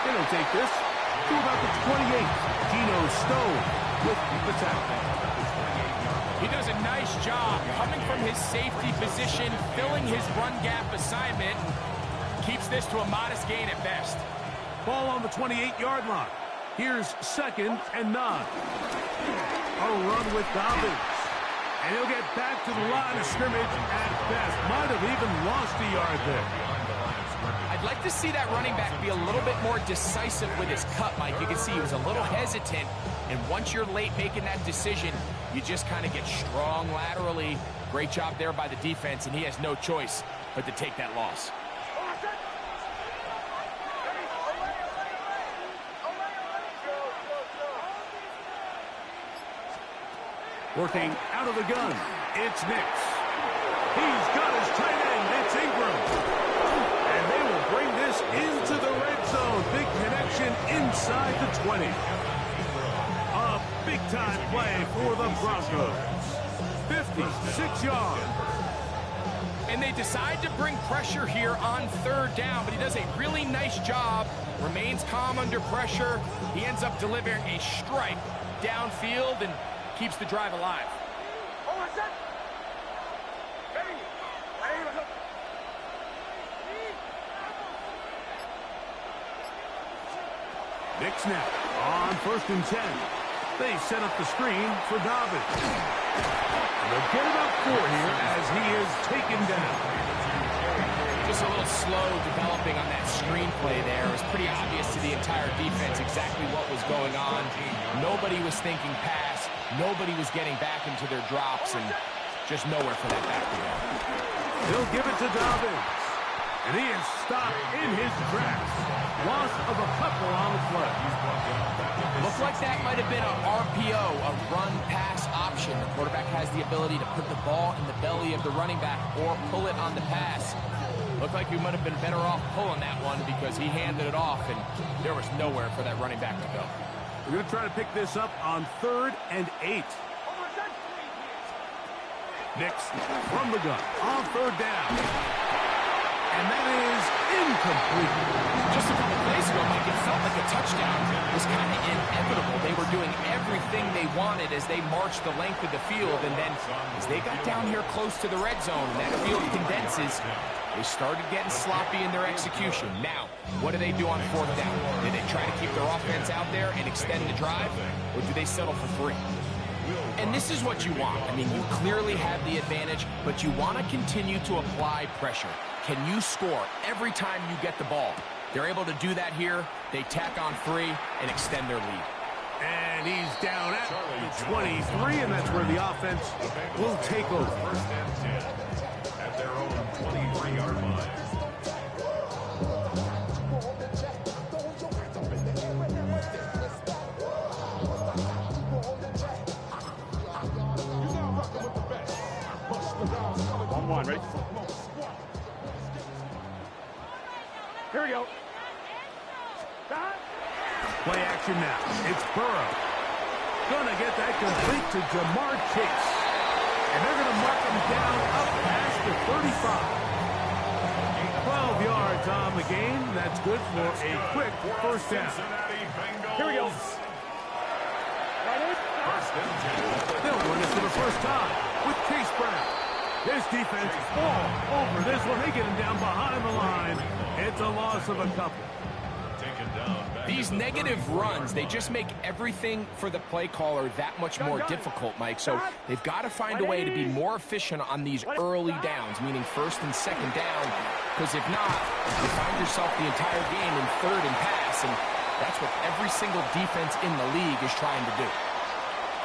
And he'll take this to about the 28. Geno Stone with the tackle. He does a nice job coming from his safety position, filling his run gap assignment, keeps this to a modest gain at best. Ball on the 28-yard line. Here's 2nd and 9. A run with Dobbins. And he'll get back to the line of scrimmage at best. Might have even lost a yard there. I'd like to see that running back be a little bit more decisive with his cut, Mike. You can see he was a little hesitant, and once you're late making that decision, you just kind of get strong laterally. Great job there by the defense, and he has no choice but to take that loss. Working out of the gun, it's Nix. He's got his tight end, it's Ingram. And they will bring this into the red zone. Big connection inside the 20. A big-time play for the Broncos. 56 yards. And they decide to bring pressure here on 3rd down, but he does a really nice job. Remains calm under pressure. He ends up delivering a strike downfield and keeps the drive alive. Big snap on 1st and 10. They set up the screen for Dobbins. And they'll get about 4 here as he is taken down. Just a little slow developing on that screenplay there. It was pretty obvious to the entire defense exactly what was going on. Nobody was thinking pass. Nobody was getting back into their drops, and just nowhere for that back to go. He'll give it to Dobbins. And he is stopped in his tracks. Loss of a couple on the play. Looks like that might have been an RPO, a run-pass option. The quarterback has the ability to put the ball in the belly of the running back or pull it on the pass. Looked like we might have been better off pulling that one because he handed it off, and there was nowhere for that running back to go. We're going to try to pick this up on 3rd and 8. Nix from the gun on 3rd down. And that is incomplete. Just a couple plays ago, Mike, it felt like a touchdown was kind of inevitable. They were doing everything they wanted as they marched the length of the field, and then as they got down here close to the red zone and that field condenses, they started getting sloppy in their execution. Now, what do they do on 4th down? Do they try to keep their offense out there and extend the drive, or do they settle for 3? And this is what you want. I mean, you clearly have the advantage, but you want to continue to apply pressure. Can you score every time you get the ball? They're able to do that here. They tack on 3 and extend their lead. And he's down at the 23, and that's where the offense will take over. 1st and 10 at their own 23-yard line. One, ready? Here we go. Play action now. It's Burrow. Gonna get that complete to Jamar Chase. And they're gonna mark him down up past the 35. 12 yards on the game. That's good for a quick 1st down. Here we go. They'll run it for the first time with Chase Brown. This defense all over this one. They get him down behind the line. It's a loss of a couple. These negative runs, they just make everything for the play caller that much more difficult, Mike. So they've got to find a way to be more efficient on these early downs, meaning 1st and 2nd down. Because if not, you find yourself the entire game in 3rd and pass. And that's what every single defense in the league is trying to do.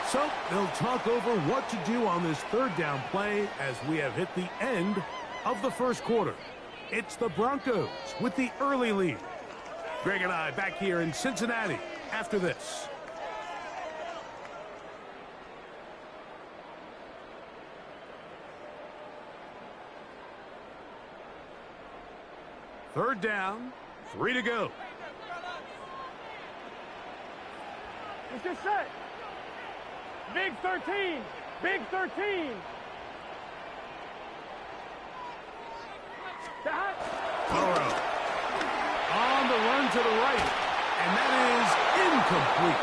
So they'll talk over what to do on this 3rd down play as we have hit the end of the 1st quarter. It's the Broncos with the early lead. Greg and I back here in Cincinnati after this. Third down, 3 to go. Let's get set. Big 13. Big 13. Burrow on the run to the right. And that is incomplete.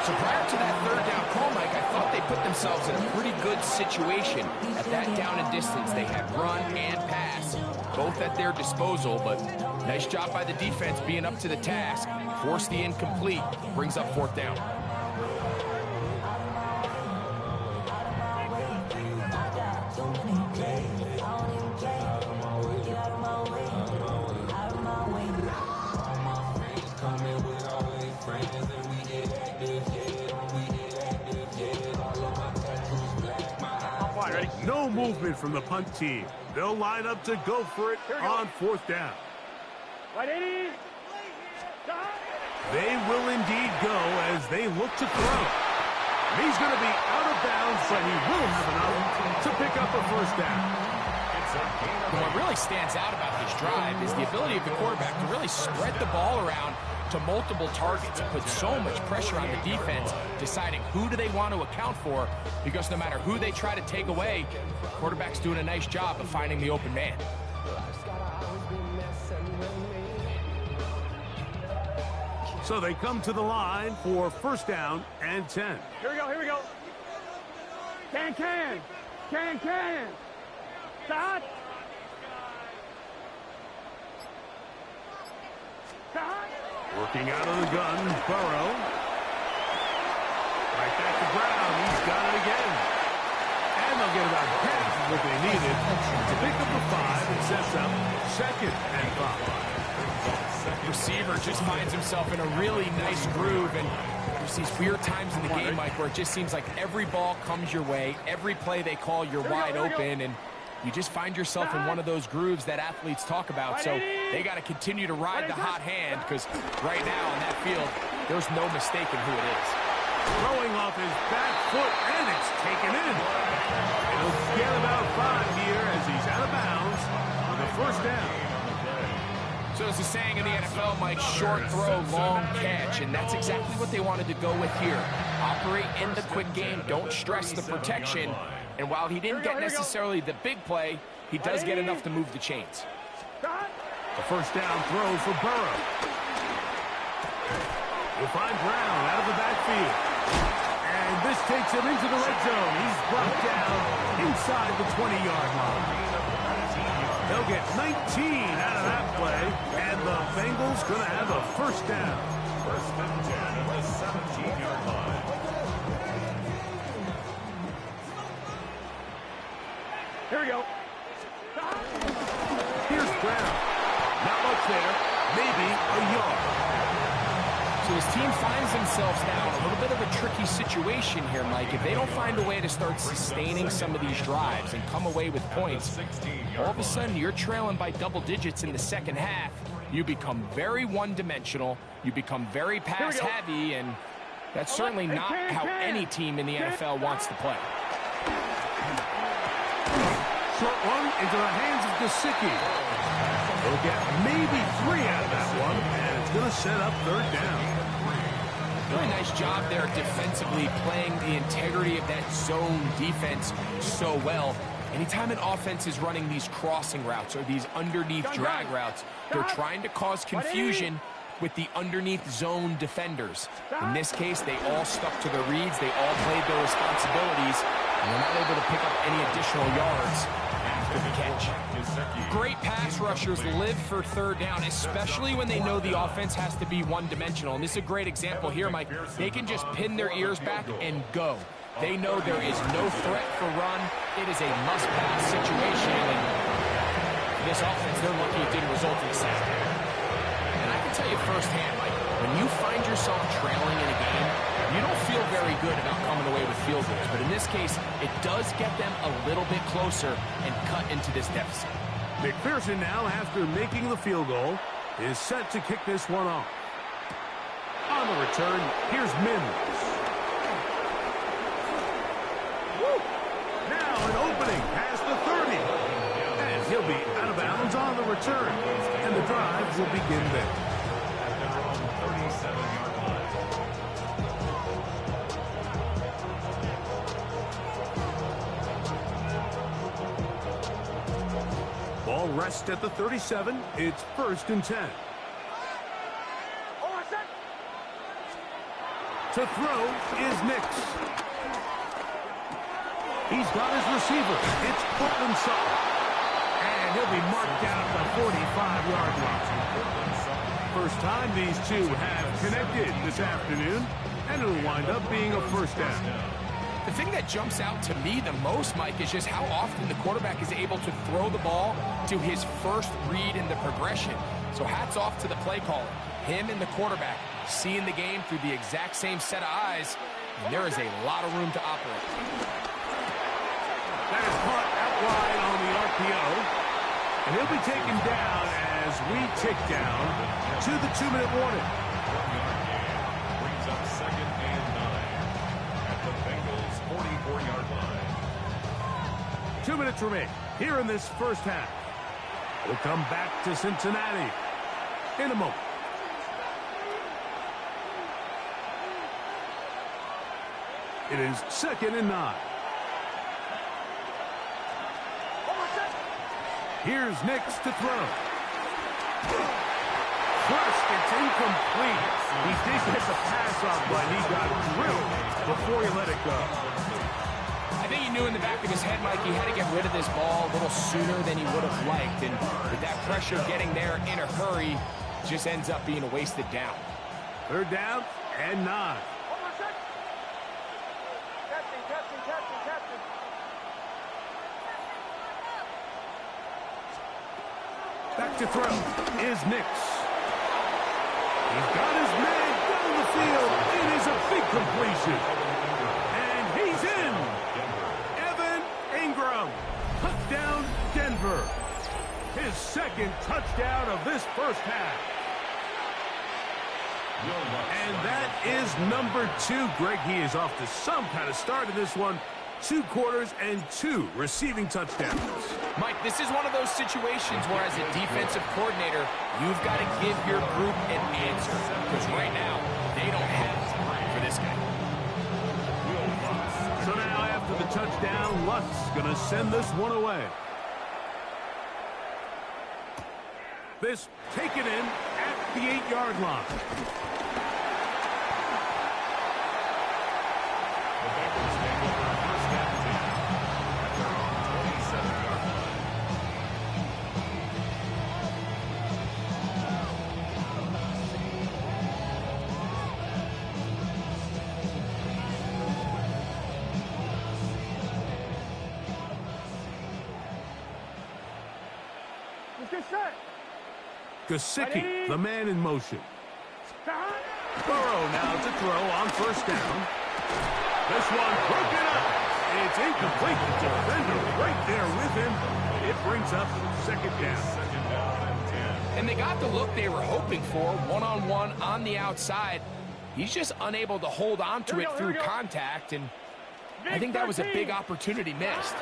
So prior to that third down call, Mike, I thought they put themselves in a pretty good situation. At that down and distance, they had run and pass, both at their disposal, but nice job by the defense being up to the task. Force the incomplete, brings up fourth down. No movement from the punt team. They'll line up to go for it on fourth down. Right, 80. They will indeed go as they look to throw. He's going to be out of bounds, but he will have enough to pick up a first down. And what really stands out about this drive is the ability of the quarterback to really spread the ball around to multiple targets and put so much pressure on the defense, deciding who do they want to account for, because no matter who they try to take away, the quarterback's doing a nice job of finding the open man. So they come to the line for first down and 10. Here we go, here we go. Can. Stop. Working out of the gun, Burrow. Right back to Brown. He's got it again. And they'll get about half of what they needed to pick up the 5 and sets up second and 5. Receiver just finds himself in a really nice groove, and there's these weird times in the game, Mike, where it just seems like every ball comes your way, every play they call, you're wide open, and you just find yourself in one of those grooves that athletes talk about. So they got to continue to ride the hot hand, because right now on that field, there's no mistaking who it is. Throwing off his back foot, and it's taken in. It'll get about 5 here as he's out of bounds on the first down. So as the saying in the NFL, Mike, short throw, long catch, and that's exactly what they wanted to go with here. Operate in the quick game, don't stress the protection. And while he didn't get necessarily the big play, he does get enough to move the chains. The first down throw for Burrow. He'll find Brown out of the backfield. And this takes him into the red zone. He's brought down inside the 20-yard line. They'll get 19 out of that play, and the Bengals going to have a first down. First and 10 at the 17-yard line. Here we go. Here's Brown. Not much there. Maybe a yard. So his team finds themselves now in a little bit of a tricky situation here, Mike. If they don't find a way to start sustaining some of these drives and come away with points, all of a sudden you're trailing by double digits in the second half. You become very one-dimensional. You become very pass-heavy, and that's certainly not how any team in the NFL wants to play. Short one into the hands of Gesicki. They'll get maybe 3 out of that one, and it's going to set up third down. Really nice job there defensively, playing the integrity of that zone defense so well. Anytime an offense is running these crossing routes or these underneath drag routes, they're trying to cause confusion with the underneath zone defenders. In this case, they all stuck to their reads, they all played their responsibilities, and they're not able to pick up any additional yards after the catch. Great pass rushers live for third down, especially when they know the offense has to be one-dimensional. And this is a great example here, Mike. They can just pin their ears back and go. They know there is no threat for run. It is a must-pass situation. And for this offense, they're lucky it didn't result in a sack. And I can tell you firsthand, Mike, when you find yourself trailing in a game, you don't feel very good about coming away with field goals. But in this case, it does get them a little bit closer and cut into this deficit. McPherson now, after making the field goal, is set to kick this one off. On the return, here's Mims. Now an opening past the 30. And he'll be out of bounds on the return. And the drive will begin there. At their own 37-yard line. Ball rests at the 37. It's first and 10. To throw is Nix. He's got his receiver. It's Portland Sutton. And he'll be marked down at the 45-yard line. First time these two have connected this afternoon, and it'll wind up being a first down. The thing that jumps out to me the most, Mike, is just how often the quarterback is able to throw the ball to his first read in the progression. So hats off to the play caller. Him and the quarterback seeing the game through the exact same set of eyes, and there is a lot of room to operate. That is caught out wide on the RPO, and he'll be taken down as we tick down to the 2-minute warning. Brings up 2nd and 9 at the Bengals 44-yard line. 2 minutes remain here in this first half. We'll come back to Cincinnati in a moment. It is 2nd and 9. Here's Nix to throw. First, it's incomplete. He did get the pass off, but he got drilled before he let it go. I think he knew in the back of his head, Mike, he had to get rid of this ball a little sooner than he would have liked. And with that pressure getting there in a hurry, just ends up being a wasted down. 3rd down and 9. Back to throw is Nix. He's got his man down the field. It is a big completion. And he's in. Evan Ingram. Touchdown, Denver. His 2nd touchdown of this first half. And that is number 2. Greg, he is off to some kind of start in this one. 2 quarters and 2 receiving touchdowns. Mike, this is one of those situations where as a defensive coordinator, you've got to give your group an answer. Because right now, they don't have time for this guy. So now after the touchdown, Luck's going to send this one away. This taken in at the 8-yard line. Gesicki, the man in motion. Burrow now to throw on first down. This one broken up. It's incomplete. The defender right there with him. It brings up 2nd down. And they got the look they were hoping for, one-on-one on the outside. He's just unable to hold on to it through contact, and I think that was a big opportunity missed.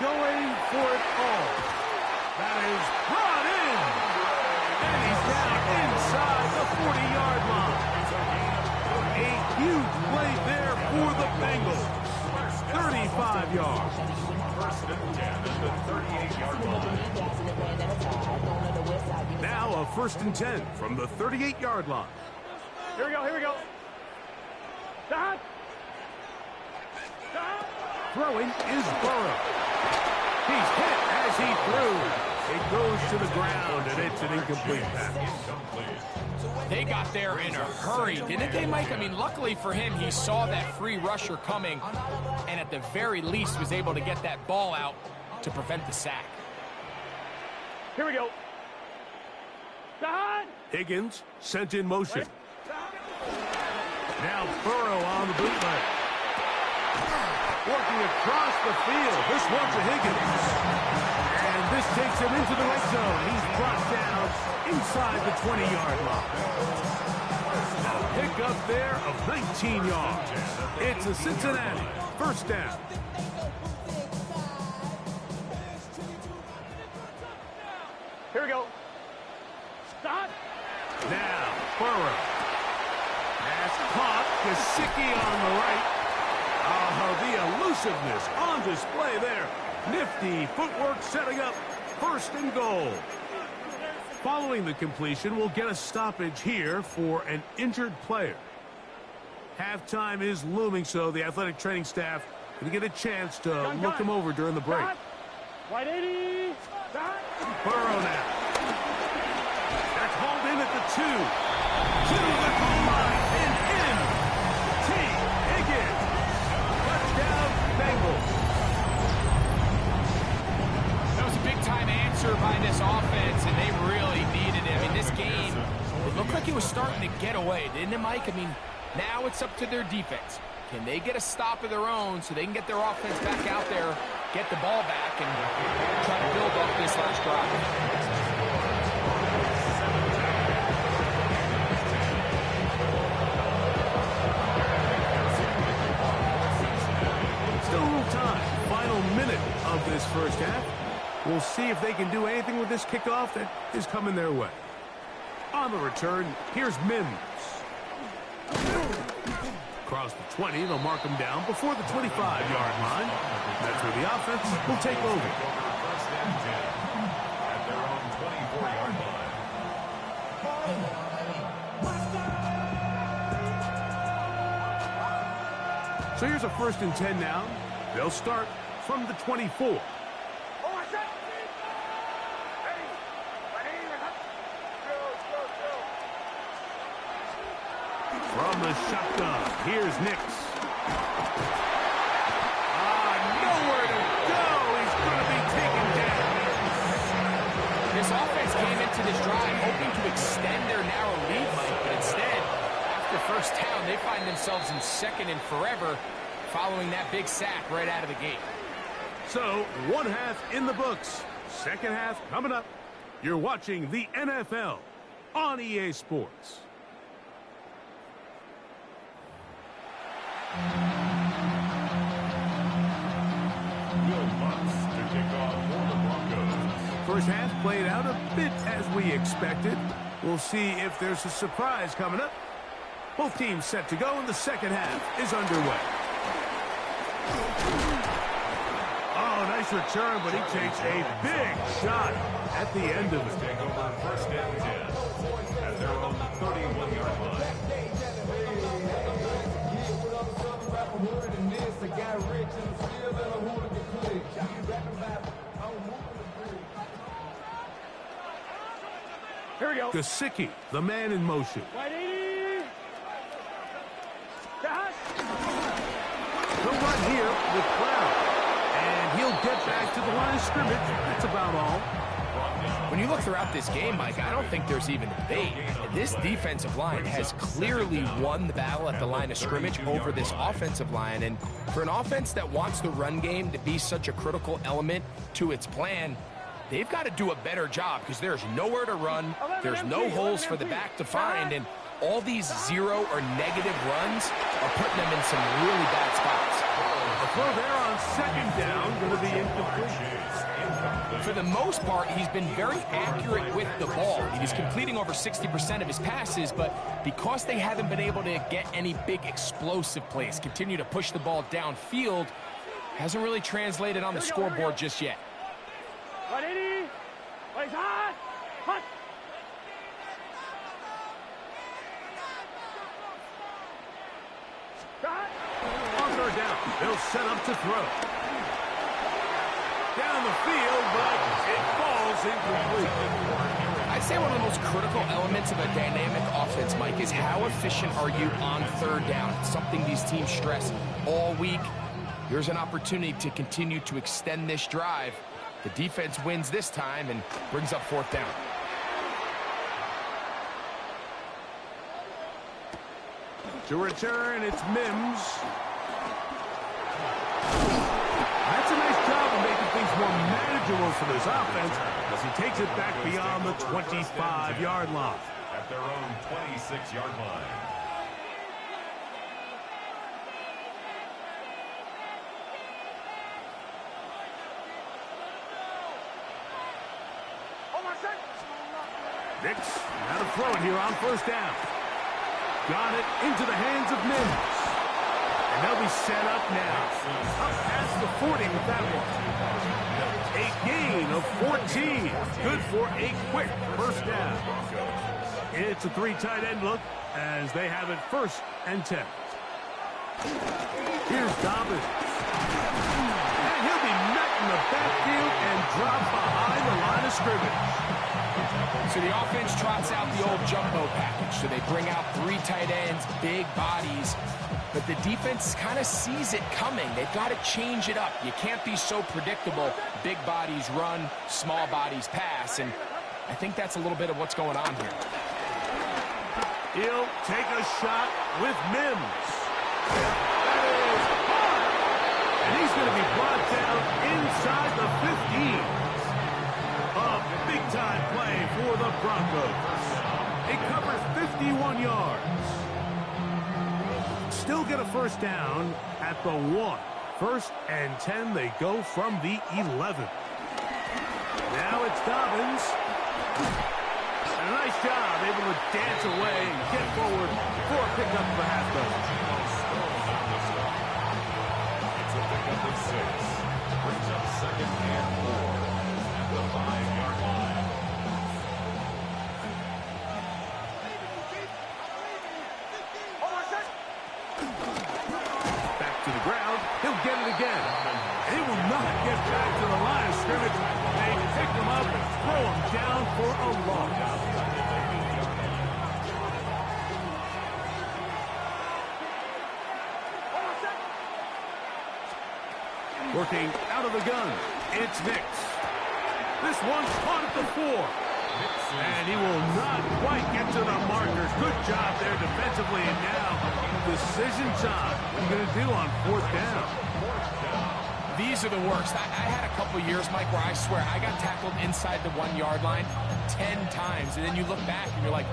Going for it all. That is brought in. And he's down inside the 40-yard line. A huge play there for the Bengals. 35 yards. 1st and 10 at the 38-yard line. Now a 1st and 10 from the 38-yard line. Here we go, here we go. Stop. Throwing is Burrow. He's hit as he threw. It goes to the ground, and it's an incomplete pass. They got there in a hurry, didn't they, Mike? I mean, luckily for him, he saw that free rusher coming, and at the very least was able to get that ball out to prevent the sack. Here we go. Stop. Higgins sent in motion. Now Burrow on the bootleg. Working across the field. This one to Higgins. And this takes him into the red zone. He's brought down inside the 20-yard line. A pickup there of 19 yards. It's a Cincinnati 1st down. Here we go. Stop. Now Burrow. Has caught Gesicki on the right. Oh, the elusiveness on display there. Nifty footwork setting up 1st and goal. Following the completion, we'll get a stoppage here for an injured player. Halftime is looming, so the athletic training staff going to get a chance to look him over during the break. White 80. Burrow now. That's hauled in at the 2. To the goal line and in. T. Higgins. Touchdown, Bengals. That was a big-time answer by this offense, and they really needed it. I mean, this game, it looked like it was starting to get away, didn't it, Mike? I mean, now it's up to their defense. Can they get a stop of their own so they can get their offense back out there, get the ball back, and try to build off this last drive? Still a little time. Final minute of this first half. We'll see if they can do anything with this kickoff that is coming their way. On the return, here's Mims. Across the 20, they'll mark him down before the 25-yard line. That's where the offense will take over. First and 10 at their own 24-yard line. So here's a 1st and 10 now. They'll start from the 24. From the shotgun, here's Nix. Nowhere to go. He's going to be taken down. This offense came into this drive hoping to extend their narrow lead, Mike, but instead, after first down, they find themselves in 2nd and forever following that big sack right out of the gate. So, one half in the books. Second half coming up. You're watching the NFL on EA Sports. First half played out a bit as we expected. We'll see if there's a surprise coming up. Both teams set to go, and the second half is underway. Oh, nice return, but he takes a big shot at the end of it. Take over 1st and 10 at their own 31-yard line. Here we go. Gesicki, the man in motion. White 80. He'll run here with Cloud. And he'll get back to the line of scrimmage. That's about all. When you look throughout this game, Mike, I don't think there's even debate. This defensive line has clearly won the battle at the line of scrimmage over this offensive line. And for an offense that wants the run game to be such a critical element to its plan, they've got to do a better job because there's nowhere to run. There's no holes for the back to find. And all these 0 or negative runs are putting them in some really bad spots. The throw there on 2nd down, going to be incomplete. For the most part, he's been very accurate with the ball. He's completing over 60% of his passes, but because they haven't been able to get any big explosive plays, continue to push the ball downfield, hasn't really translated on the scoreboard just yet. 180. Plays hot. Hot. On third down, they'll set up to throw. Down the field, but it falls incomplete. I'd say one of the most critical elements of a dynamic offense, Mike, is how efficient are you on 3rd down? It's something these teams stress all week. Here's an opportunity to continue to extend this drive. The defense wins this time and brings up 4th down. To return, it's Mims. That's a nice job of making things more manageable for this offense as he takes it back beyond the 25-yard line. At their own 26-yard line. Nix, now to throw it here on 1st down. Got it into the hands of Mims. And they'll be set up now. Up past the 40 with that one. A gain of 14. Good for a quick first down. It's a three tight end look as they have it 1st and 10. Here's Dobbins. And he'll be met in the backfield and dropped behind the line of scrimmage. So the offense trots out the old jumbo package. So they bring out 3 tight ends, big bodies. But the defense kind of sees it coming. They've got to change it up. You can't be so predictable. Big bodies run, small bodies pass. And I think that's a little bit of what's going on here. He'll take a shot with Mims. And he's going to be brought down inside the 15. A big-time play for the Broncos. It covers 51 yards. Still get a first down at the 1. 1st and 10, they go from the 11. Now it's Dobbins. And a nice job, able to dance away and get forward for a pickup of a half dozen. It's a pickup of 6. Brings up 2nd and 4 at the 5-yard line. Back to the ground. He'll get it again. And he will not get back to the line of scrimmage. They pick him up and throw him down for a loss. Working out of the gun, it's Nix. This one's caught at the 4. And he will not quite get to the markers. Good job there defensively. And now, decision time. What are you going to do on 4th down? These are the worst. I had a couple years, Mike, where I swear I got tackled inside the 1-yard line 10 times. And then you look back and you're like,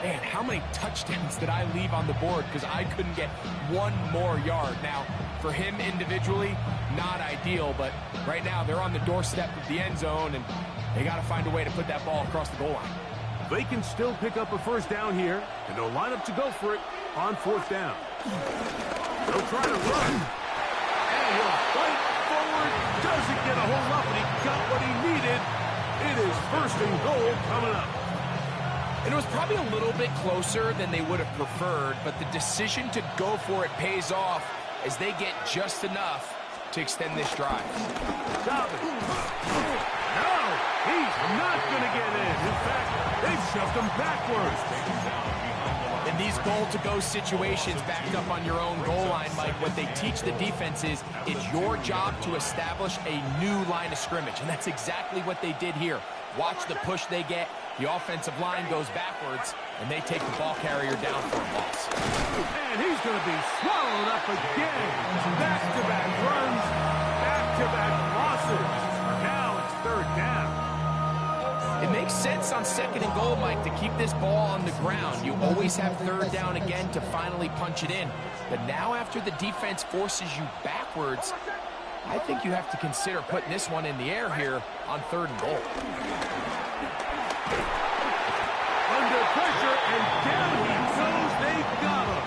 man, how many touchdowns did I leave on the board because I couldn't get 1 more yard? Now, for him individually, not ideal, but right now they're on the doorstep of the end zone, and they got to find a way to put that ball across the goal line. They can still pick up a first down here, and they'll line up to go for it on 4th down. They'll try to run, and he'll fight forward. Doesn't get a hold up, and he got what he needed. It is 1st and goal coming up. And it was probably a little bit closer than they would have preferred, but the decision to go for it pays off as they get just enough to extend this drive. Dobbins. No, he's not going to get in. In fact, they've shoved him backwards. In these goal-to-go situations backed up on your own goal line, Mike, what they teach the defense is it's your job to establish a new line of scrimmage, and that's exactly what they did here. Watch the push they get. The offensive line goes backwards, and they take the ball carrier down for a loss. And he's going to be swallowed up again. Back-to-back runs, back-to-back losses. Now it's 3rd down. It makes sense on 2nd and goal, Mike, to keep this ball on the ground. You always have 3rd down again to finally punch it in. But now after the defense forces you backwards, I think you have to consider putting this one in the air here on 3rd and goal. Under pressure, and down he goes. They got him.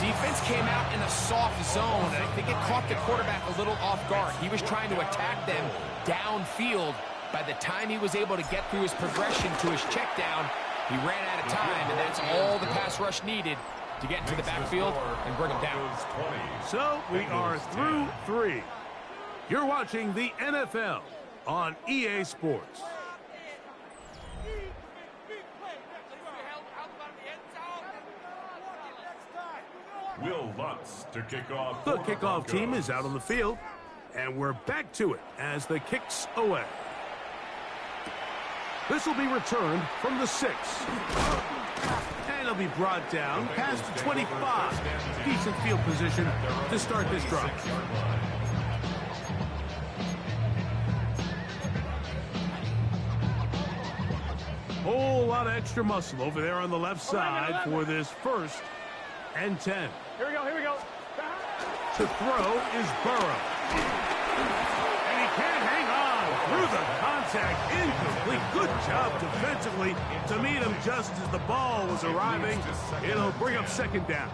Defense came out in a soft zone, and I think it caught the quarterback a little off guard. He was trying to attack them downfield. By the time he was able to get through his progression to his check down, he ran out of time, and that's all the pass rush needed to get into the backfield and bring him down. So we are through 3. You're watching the NFL on EA Sports. Will Lutz to kick off. The kickoff team is out on the field, and we're back to it as the kick's away. This will be returned from the 6. And it'll be brought down past the 25. Decent field position to start this drive. Whole lot of extra muscle over there on the left side for this 1st and 10. Here we go, here we go. To throw is Burrow. And he can't hang on through the contact. Incomplete. Good job defensively to meet him just as the ball was arriving. It'll bring up 2nd down.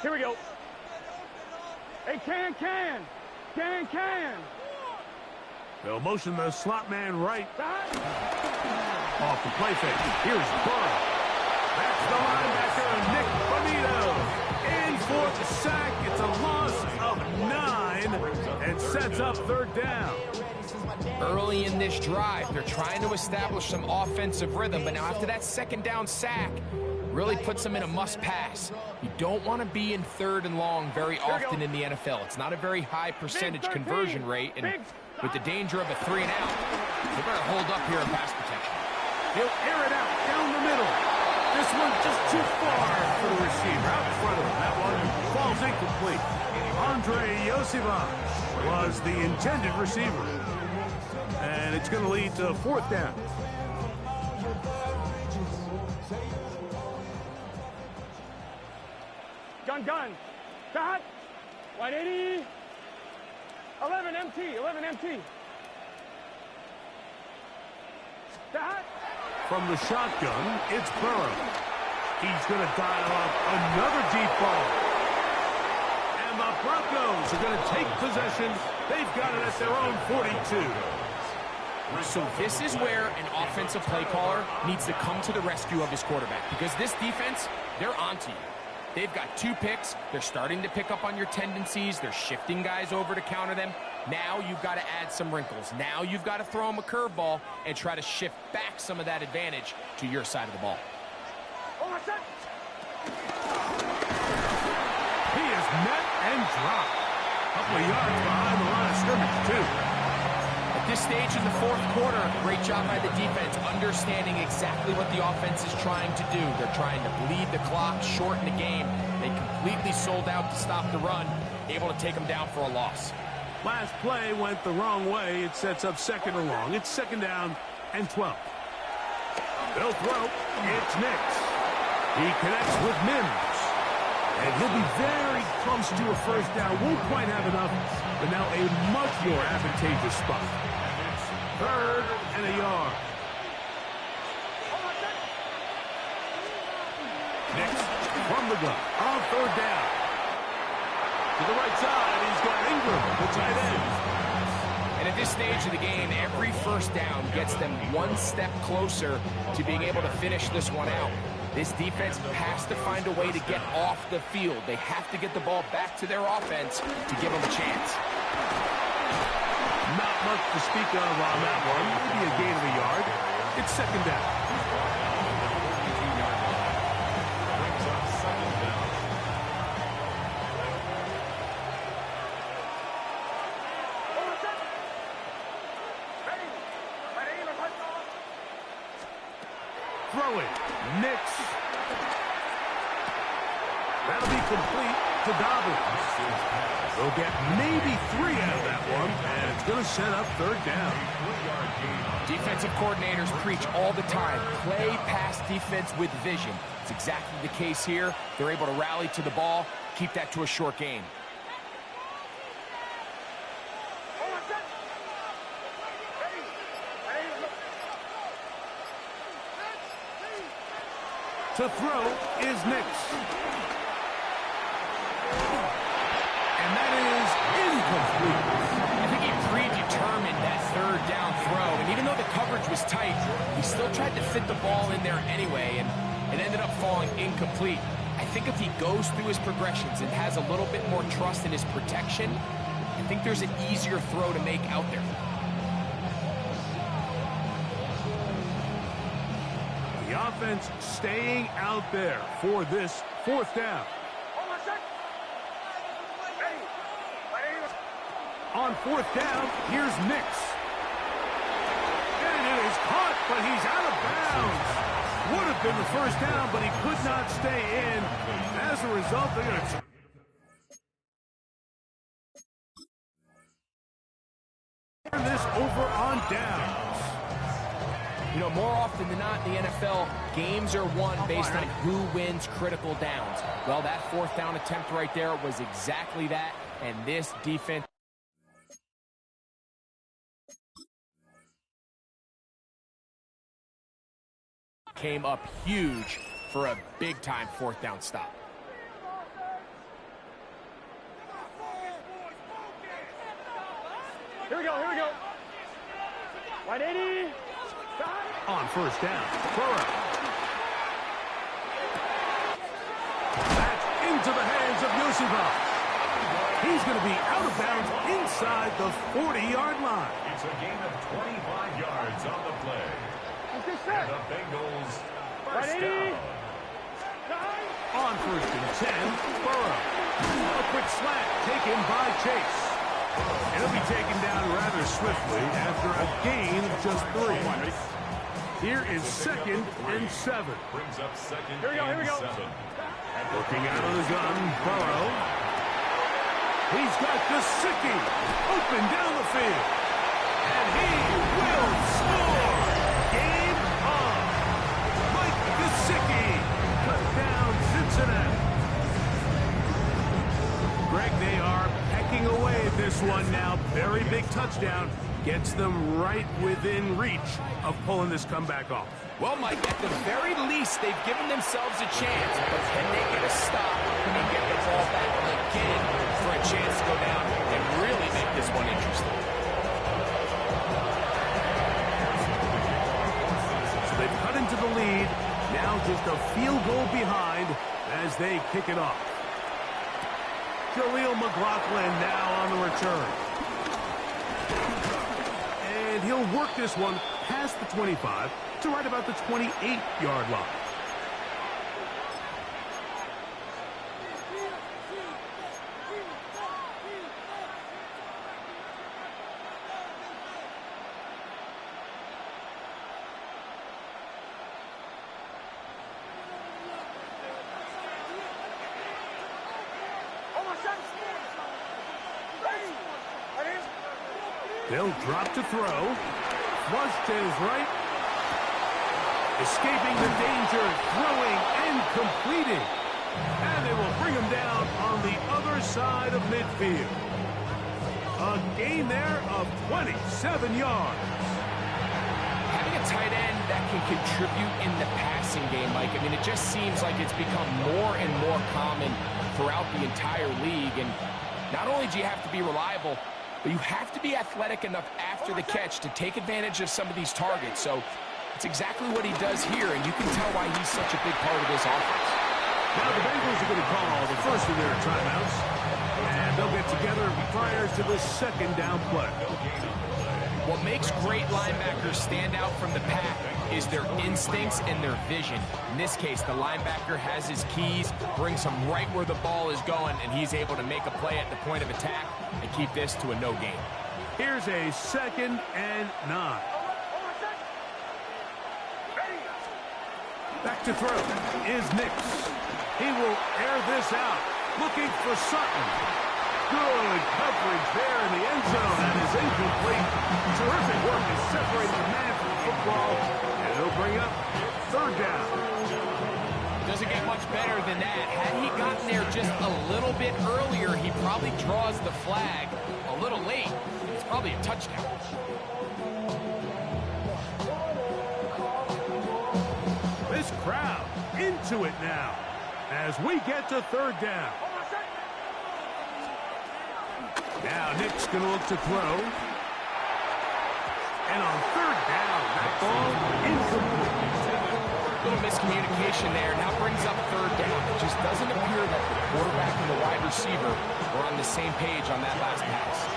Here we go. Hey, can. They'll motion the slot man right. Back. Off the play fake. Here's Burrow. That's the linebacker, Nick Bonito. In for the sack. It's a loss of 9 and sets up third down. Early in this drive, they're trying to establish some offensive rhythm, but now after that second down sack, really puts them in a must-pass. You don't want to be in third and long very often in the NFL. It's not a very high percentage conversion rate, and with the danger of a 3-and-out, they better hold up here in pass protection. He'll air it out down the middle. This one just too far for the receiver. Out in front of him. That one falls incomplete. Andre Yoseva was the intended receiver. And it's going to lead to fourth down. Gun. Back. 180. 11 MT. Back. From the shotgun, it's Burrow. He's going to dial up another deep ball. And the Broncos are going to take possession. They've got it at their own 42. So this is where an offensive play caller needs to come to the rescue of his quarterback, because this defense, they're onto you. They've got 2 picks. They're starting to pick up on your tendencies. They're shifting guys over to counter them. Now you've got to add some wrinkles. Now you've got to throw them a curveball and try to shift back some of that advantage to your side of the ball. He is met and dropped. A couple of yards behind the line of scrimmage, too. At this stage in the fourth quarter, great job by the defense, understanding exactly what the offense is trying to do. They're trying to bleed the clock, shorten the game. They completely sold out to stop the run, able to take them down for a loss. Last play went the wrong way. It sets up second and long. It's second down and 12. They'll throw. It's Nix. He connects with Mims. And he'll be very close to a first down. Won't quite have enough, but now a much more advantageous spot. Third and a yard. Nix from the gun on third down. To the right side, he's got Ingram, the tight end. And at this stage of the game, every first down gets them one step closer to being able to finish this one out. This defense has to find a way to get off the field. They have to get the ball back to their offense to give them a chance. Not much to speak of on that one. Maybe a gain of a yard. It's second down. Throw it. Nix. That'll be complete to Dobbins. They'll get maybe 3 out of that one, and it's going to set up third down. Defensive coordinators preach all the time, play pass defense with vision. It's exactly the case here. They're able to rally to the ball, keep that to a short game. To throw is Nix. And that is incomplete. I think he predetermined that third down throw, and even though the coverage was tight, he still tried to fit the ball in there anyway, and it ended up falling incomplete. I think if he goes through his progressions and has a little bit more trust in his protection, I think there's an easier throw to make out there. The offense staying out there for this fourth down. On fourth down, here's Nix. And it is caught, but he's out of bounds. Would have been the first down, but he could not stay in. As a result, they're going to turn this over on downs. You know, more often than not in the NFL, games are won based on who wins critical downs. Well, that fourth down attempt right there was exactly that, and this defense came up huge for a big-time fourth down stop. Here we go, here we go. 180. On first down, Burrow. That's into the hands of Yosifov. He's going to be out of bounds inside the 40-yard line. It's a gain of 25 yards on the play. And the Bengals first down. On first and 10, Burrow. A quick slant taken by Chase. He'll be taken down rather swiftly after a gain of just 3. Here is second and 7. Brings up second Here we go. 7. Looking out of the gun, Burrow. He's got Gesicki open down the field. And he will score. Game on. Mike Gesicki. Touchdown, Cincinnati. Greg, they are pecking away at this one now. Very big touchdown. Gets them right within reach of pulling this comeback off. Well, Mike, at the very least, they've given themselves a chance. But can they get a stop and get the ball back again for a chance to go down and really make this one interesting? So they've cut into the lead. Now just a field goal behind as they kick it off. Jaleel McLaughlin now on the return. And he'll work this one past the 25 to right about the 28-yard line. They'll drop to throw. Flush to his right. Escaping the danger, throwing and completing. And they will bring him down on the other side of midfield. A gain there of 27 yards. Having a tight end that can contribute in the passing game, Mike, I mean, it just seems like it's become more and more common throughout the entire league. And not only do you have to be reliable, but you have to be athletic enough after the catch to take advantage of some of these targets. So it's exactly what he does here, and you can tell why he's such a big part of this offense. Now the Bengals are going to call the first of their timeouts, and they'll get together prior to the second down play. What makes great linebackers stand out from the pack is their instincts and their vision. In this case, the linebacker has his keys, brings him right where the ball is going, and he's able to make a play at the point of attack and keep this to a no gain. Here's a 2nd and 9. Back to throw is Nix. He will air this out, looking for Sutton. Good coverage there in the end zone. That is incomplete. Terrific work is separating the man from the football, and it'll bring up 3rd down. Doesn't get much better than that. Had he gotten there just a little bit earlier, he probably draws the flag a little late. It's probably a touchdown. This crowd into it now as we get to 3rd down. Now Nick's going to look to throw. And on 3rd down, that ball incomplete. Little miscommunication there. Now brings up 3rd down. It just doesn't appear that the quarterback and the wide receiver were on the same page on that last pass.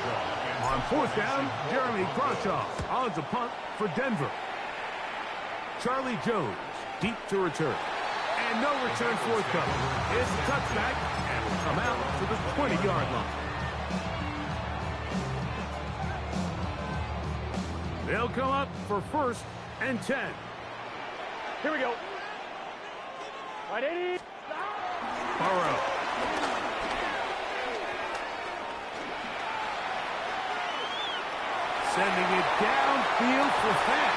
On 4th down, Jeremy Crawshaw on to punt for Denver. Charlie Jones deep to return. And no return forthcoming. It's a touchback and will come out to the 20-yard line. They'll come up for 1st and 10. Here we go. 180. Burrow. Sending it downfield for Fat.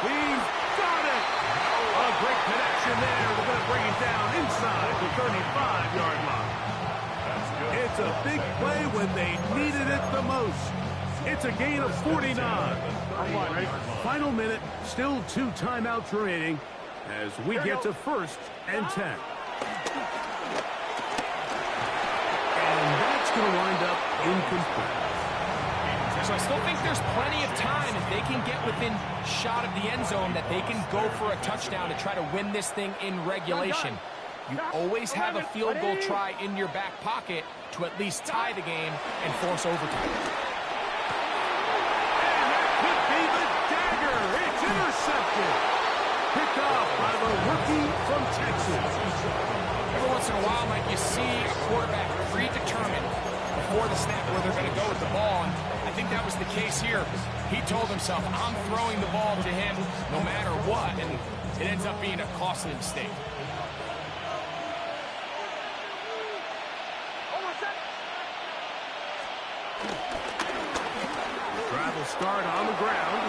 He's got it. A great connection there. They're going to bring it down inside the 35-yard line. It's a big play when they needed it the most. It's a gain of 49. Final minute, still 2 timeouts remaining as we get to 1st and 10. And that's going to wind up incomplete. So So I still think there's plenty of time if they can get within shot of the end zone that they can go for a touchdown to try to win this thing in regulation. You always have a field goal try in your back pocket to at least tie the game and force overtime. And that could be the dagger. It's intercepted. Picked off by the rookie from Texas. Every once in a while, Mike, you see a quarterback predetermined before the snap where they're going to go with the ball. And I think that was the case here. He told himself, I'm throwing the ball to him no matter what. And it ends up being a costly mistake. Drive will start on the ground.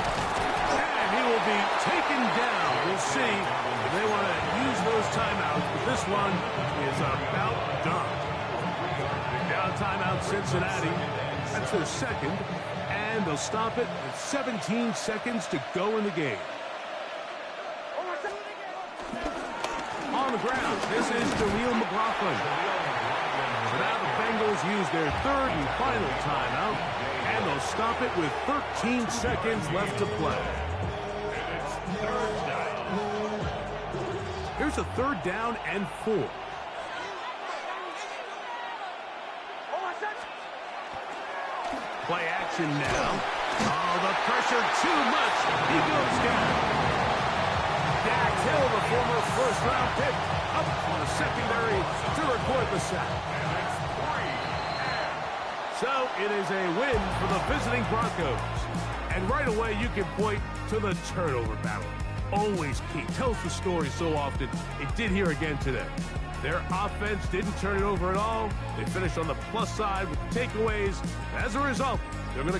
And he will be taken down. We'll see if they want to use those timeouts, but this one is about done. Now timeout Cincinnati. That's their second. And they'll stop it with 17 seconds to go in the game. On the ground, this is Jaleel McLaughlin. So now the Bengals use their third and final timeout, and they'll stop it with 13 seconds left to play. Here's a 3rd down and 4. Play action now. Oh, the pressure too much. He goes down. Dax Hill, the former first-round pick, up on the secondary to record the sack. So it is a win for the visiting Broncos. And right away you can point to the turnover battle. Always key. Tells the story so often. It did here again today. Their offense didn't turn it over at all. They finished on the plus side with takeaways. As a result, they're going to